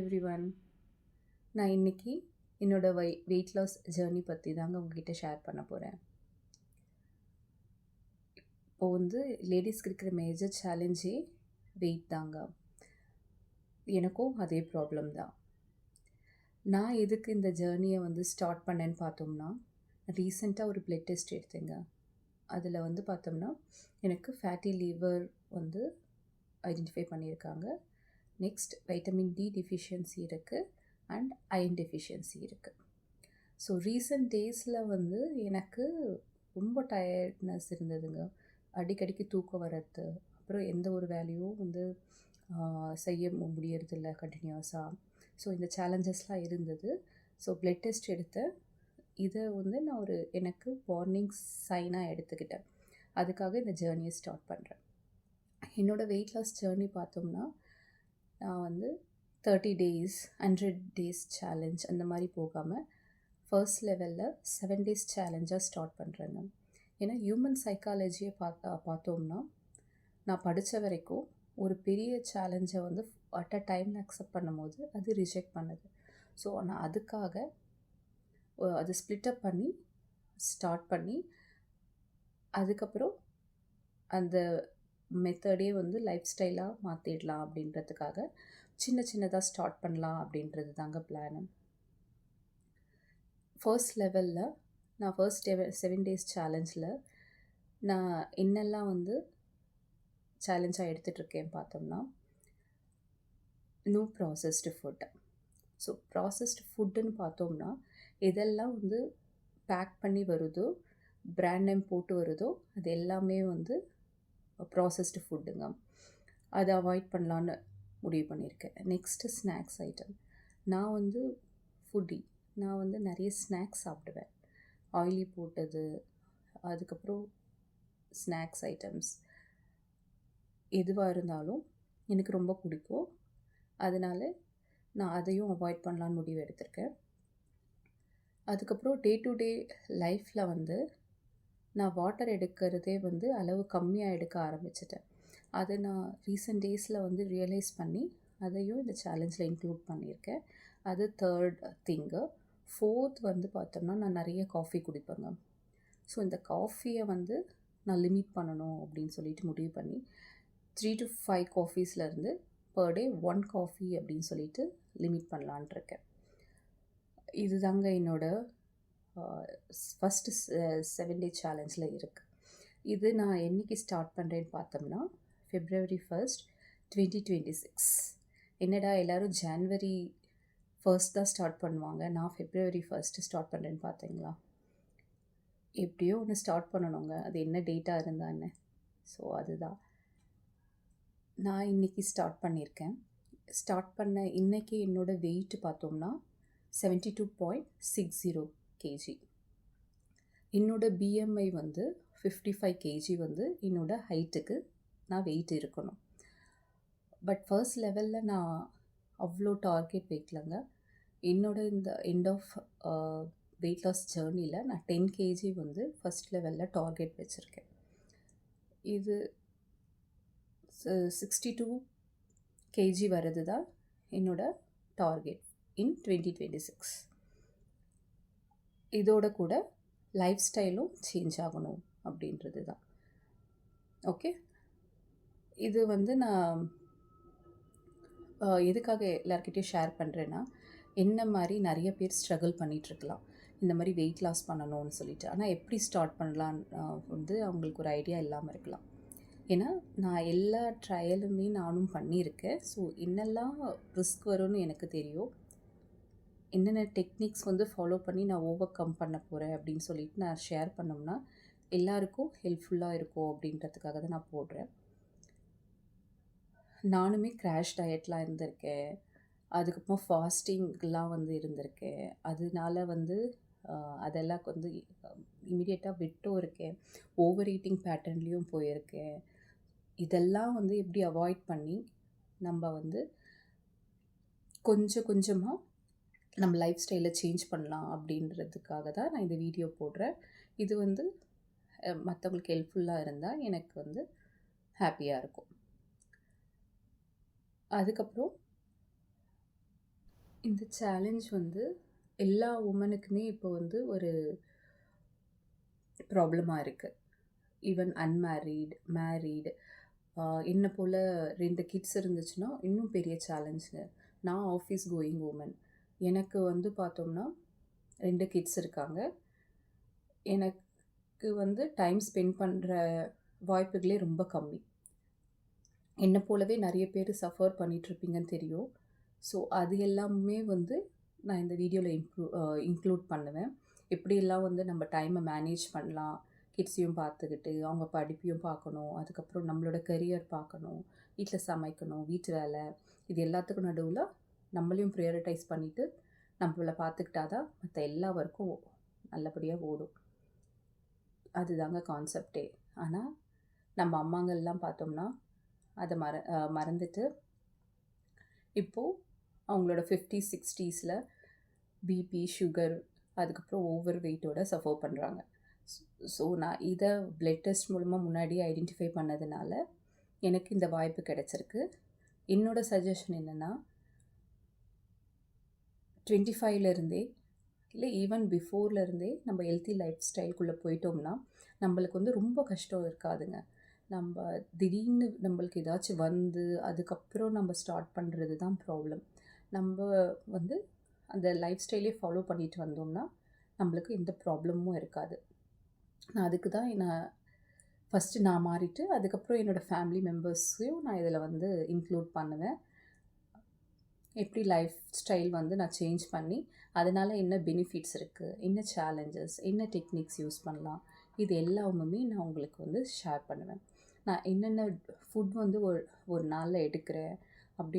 Everyone. நான் இன்னைக்கு என்னோட வெயிட் லாஸ் ஜேர்னி பற்றி தாங்க உங்ககிட்ட ஷேர் பண்ண போகிறேன். இப்போ லேடிஸ்க்கு இருக்கிற மேஜர் சேலஞ்சே வெயிட் தாங்க. எனக்கும் அதே ப்ராப்ளம் தான். நான் எதுக்கு இந்த ஜேர்னியை ஸ்டார்ட் பண்ணேன்னு பார்த்தோம்னா, ரீசெண்டாக ஒரு பிளட் டெஸ்ட் எடுத்தேங்க. அதில் பார்த்தோம்னா எனக்கு ஃபேட்டி லிவர் ஐடென்டிஃபை பண்ணியிருக்காங்க. நெக்ஸ்ட் வைட்டமின் டி டெஃபிஷியன்சி இருக்குது அண்ட் அயன் டெஃபிஷியன்சி இருக்குது. ஸோ ரீசெண்ட் டேஸில் எனக்கு ரொம்ப டயர்ட்னஸ் இருந்ததுங்க. அடிக்கடிக்கு தூக்கம் வர்றது, அப்புறம் எந்த ஒரு வேலையும் செய்ய முடியறதில்ல கண்டினியூஸாக. ஸோ இந்த சேலஞ்சஸ்லாம் இருந்தது. ஸோ பிளட் டெஸ்ட் எடுத்தேன். இதை நான் எனக்கு வார்னிங் சைனாக எடுத்துக்கிட்டேன். அதுக்காக இந்த ஜேர்னியை ஸ்டார்ட் பண்ணுறேன். என்னோடய வெயிட் லாஸ் ஜேர்னி பார்த்தோம்னா, நான் 30 days 100 days சேலஞ்ச் அந்த மாதிரி போகாமல் ஃபர்ஸ்ட் லெவலில் 7 days சேலஞ்சாக ஸ்டார்ட் பண்ணுறேங்க. ஏன்னா ஹியூமன் சைக்காலஜியை பார்த்தோம்னா, நான் படித்த வரைக்கும் ஒரு பெரிய சேலஞ்சை அட் அ டைமில் அக்செப்ட் பண்ணும்போது அது ரிஜெக்ட் பண்ணுது. ஸோ நான் அதுக்காக அதை ஸ்ப்ளிட்டப் பண்ணி ஸ்டார்ட் பண்ணி அதுக்கப்புறம் அந்த மெத்தடே லைஃப் ஸ்டைலாக மாற்றிடலாம் அப்படின்றதுக்காக சின்னதாக ஸ்டார்ட் பண்ணலாம் அப்படின்றது தாங்க பிளானு. ஃபர்ஸ்ட் லெவலில் நான் ஃபர்ஸ்ட் 7 days சேலஞ்சில் நான் என்னெல்லாம் சேலஞ்சாக எடுத்துகிட்ருக்கேன் பார்த்தோம்னா, no processed food. So processed ஃபுட்டுன்னு பார்த்தோம்னா, எதெல்லாம் பேக் பண்ணி வருதோ, பிராண்ட் நேம் போட்டு வருதோ, அது எல்லாமே ப்ராசஸ்டு ஃபுட்டுங்க. அதை அவாய்ட் பண்ணலான்னு முடிவு பண்ணியிருக்கேன். Next snacks item. நான் ஃபுட்டி. நான் நிறைய ஸ்நாக்ஸ் சாப்பிடுவேன். ஆயிலி போட்டது, அதுக்கப்புறம் ஸ்நாக்ஸ் ஐட்டம்ஸ் எதுவாக இருந்தாலும் எனக்கு ரொம்ப பிடிக்கும். அதனால் நான் அதையும் அவாய்ட் பண்ணலான்னு முடிவு எடுத்திருக்கேன். அதுக்கப்புறம் டே டு டே லைஃப்பில் நான் வாட்டர் எடுக்கிறதே அளவு கம்மியாக எடுக்க ஆரம்பிச்சிட்டேன். அதை நான் ரீசெண்ட் டேஸில் ரியலைஸ் பண்ணி அதையும் இந்த சேலஞ்சில் இன்க்ளூட் பண்ணியிருக்கேன். அது தேர்ட் திங்கு. ஃபோர்த் பார்த்தோம்னா, நான் நிறைய காஃபி குடிப்பேங்க. ஸோ இந்த காஃபியை நான் லிமிட் பண்ணணும் அப்படின்னு சொல்லிட்டு முடிவு பண்ணி 3 to 5 காஃபீஸ்லேருந்து பர் டே 1 காஃபி அப்படின்னு சொல்லிட்டு லிமிட் பண்ணலான்ட்டு இருக்கேன். இது தாங்க என்னோடய ஃபஸ்ட்டு 7 day சேலஞ்சில் இருக்குது. இது நான் என்றைக்கு ஸ்டார்ட் பண்ணுறேன்னு பார்த்தோம்னா, February 1st 2026. என்னடா எல்லோரும் January 1st தான் ஸ்டார்ட் பண்ணுவாங்க, நான் February 1st ஸ்டார்ட் பண்ணுறேன்னு பார்த்தீங்களா? எப்படியோ ஒன்று ஸ்டார்ட் பண்ணணுங்க. அது என்ன டேட்டாக இருந்தால் என்ன. ஸோ அதுதான் நான் இன்றைக்கி ஸ்டார்ட் பண்ணியிருக்கேன். ஸ்டார்ட் பண்ண இன்றைக்கி என்னோடய வெயிட் பார்த்தோம்னா 72.60 kg. என்னோட பிஎம்ஐ 55 kg என்னோட ஹைட்டுக்கு நான் வெயிட் இருக்கணும். பட் ஃபர்ஸ்ட் லெவலில் நான் அவ்வளோ டார்கெட் வைக்கலங்க. என்னோட இந்த எண்ட் ஆஃப் வெயிட் லாஸ் ஜேர்னியில் நான் 10 kg ஃபர்ஸ்ட் லெவலில் டார்கெட் வச்சுருக்கேன். இது 62 kg வர்றது தான் என்னோட டார்கெட் இன் 2026. இதோட கூட லைஃப் ஸ்டைலும் சேஞ்ச் ஆகணும் அப்படின்றது தான். ஓகே, இது நான் எதுக்காக எல்லாருக்கிட்டையும் ஷேர் பண்ணுறேன்னா, என்ன மாதிரி நிறைய பேர் ஸ்ட்ரகிள் பண்ணிகிட்ருக்கலாம் இந்த மாதிரி வெயிட் லாஸ் பண்ணணும்னு சொல்லிட்டு. ஆனால் எப்படி ஸ்டார்ட் பண்ணலான்னு அவங்களுக்கு ஒரு ஐடியா இல்லாமல் இருக்கலாம். ஏன்னா நான் எல்லா ட்ரையலுமே நானும் பண்ணியிருக்கேன். ஸோ என்னெல்லாம் ரிஸ்க் வரும்னு எனக்கு தெரியும். என்னென்ன டெக்னிக்ஸ் ஃபாலோ பண்ணி நான் ஓவர் கம் பண்ண போகிறேன் அப்படின்னு சொல்லிட்டு நான் ஷேர் பண்ணோம்னா எல்லாருக்கும் ஹெல்ப்ஃபுல்லாக இருக்கும் அப்படின்றதுக்காக தான் நான் போடுறேன். நானுமே கிராஷ் டயட்லாம் இருந்திருக்கேன். அதுக்கப்புறம் ஃபாஸ்டிங்லாம் இருந்திருக்கேன். அதனால அதெல்லாம் இமீடியட்டாக விட்டும் இருக்கேன். ஓவர் ஈட்டிங் பேட்டர்ன்லேயும் போயிருக்கேன். இதெல்லாம் எப்படி அவாய்ட் பண்ணி நம்ம கொஞ்சம் கொஞ்சமாக நம்ம லைஃப் ஸ்டைலை சேஞ்ச் பண்ணலாம் அப்படின்றதுக்காக தான் நான் இந்த வீடியோ போடுறேன். இது மற்றவங்களுக்கு ஹெல்ப்ஃபுல்லாக இருந்தால் எனக்கு ஹாப்பியாக இருக்கும். அதுக்கப்புறம் இந்த சேலஞ்ச் வந்து எல்லா வுமனுக்குமே இப்போ வந்து ஒரு ப்ராப்ளமா இருக்கு. ஈவன் அன்மேரிட், மேரிட், என்ன போல 2 கிட்ஸ் இருந்துச்சுன்னா, இன்னும் பெரிய சேலஞ்சுங்க. நான் ஆஃபீஸ் கோயிங் வுமன். எனக்கு வந்து பார்த்தோம்னா 2 கிட்ஸ் இருக்காங்க. எனக்கு வந்து டைம் ஸ்பெண்ட் பண்ற வாய்ப்புகளே ரொம்ப கம்மி. என்ன போலவே நெறைய பேரு சஃபர் பண்ணிட்டுருப்பீங்கன்னு தெரியும். ஸோ அது எல்லாமே வந்து நான் இந்த வீடியோல இன்க்ளூட் பண்ணுவேன். எப்படியெல்லாம் வந்து நம்ம டைமை மேனேஜ் பண்ணலாம். கிட்ஸையும் பார்த்துக்கிட்டு, அவங்க படிப்பையும் பார்க்கணும். அதுக்கப்புறம் நம்மளோட கரியர் பார்க்கணும். வீட்ல சமைக்கணும், வீட்டு வேலை. இது எல்லாத்துக்கும் நடுவுல நம்மளையும் ப்ரையாரிடைஸ் பண்ணிட்டு, நம்மள பார்த்துக்கிட்டா தான் மத்த எல்லா ஒர்க்கும் நல்லபடியா ஓடும். அதுதாங்க கான்செப்ட்டே. ஆனா, நம்ம அம்மாங்கள்லாம் பார்த்தோம்னா, அத மறந்துட்டு, இப்போ அவங்களோட 50, 60ஸ்ல பிபி, சுகர், அதுக்கப்புறம் ஓவர் வெயிட்டோட சஃபர் பண்றாங்க. ஸோ நான் இத பிளட் டெஸ்ட் மூலமா முன்னாடியே ஐடென்டிஃபை பண்ணதுனால, எனக்கு இந்த வாய்ப்பு கிடைச்சிருக்கு. என்னோட சஜஷன் என்னன்னா, 25ல இருந்தே, இல்ல ஈவன் பிஃபோர்ல இருந்தே நம்ம ஹெல்த்தி லைஃப் ஸ்டைல்குள்ள போயிட்டோம்னா, நம்மளுக்கு வந்து ரொம்ப கஷ்டம் இருக்காதுங்க. நம்ப திடீர்னு நம்மளுக்கு ஏதாச்சும் வந்து, அதுக்கப்புறம் நம்ம ஸ்டார்ட் பண்றது தான் ப்ராப்ளம். நம்ப வந்து அந்த லைஃப் ஸ்டைலே ஃபாலோ பண்ணிட்டு வந்தோம்னா, நம்மளுக்கு எந்த ப்ராப்ளமும் இருக்காது. நான் அதுக்கு தான் ஃபஸ்ட்டு நான் மாறிட்டு, அதுக்கப்புறம் என்னோட ஃபேமிலி மெம்பர்ஸையும் நான் இதில வந்து இன்க்ளூட் பண்ணுவேன். எப்படி லைஃப் ஸ்டைல் வந்து நான் சேஞ்ச் பண்ணி, அதனால என்ன பெனிஃபிட்ஸ் இருக்கு, என்ன சேலஞ்சஸ், என்ன டெக்னிக்ஸ் யூஸ் பண்ணலாம், இது எல்லாமுமே நான் உங்களுக்கு வந்து ஷேர் பண்ணுவேன். நான் என்னென்ன ஃபுட் வந்து ஒரு ஒரு நாள்ல எடுக்கிறேன்,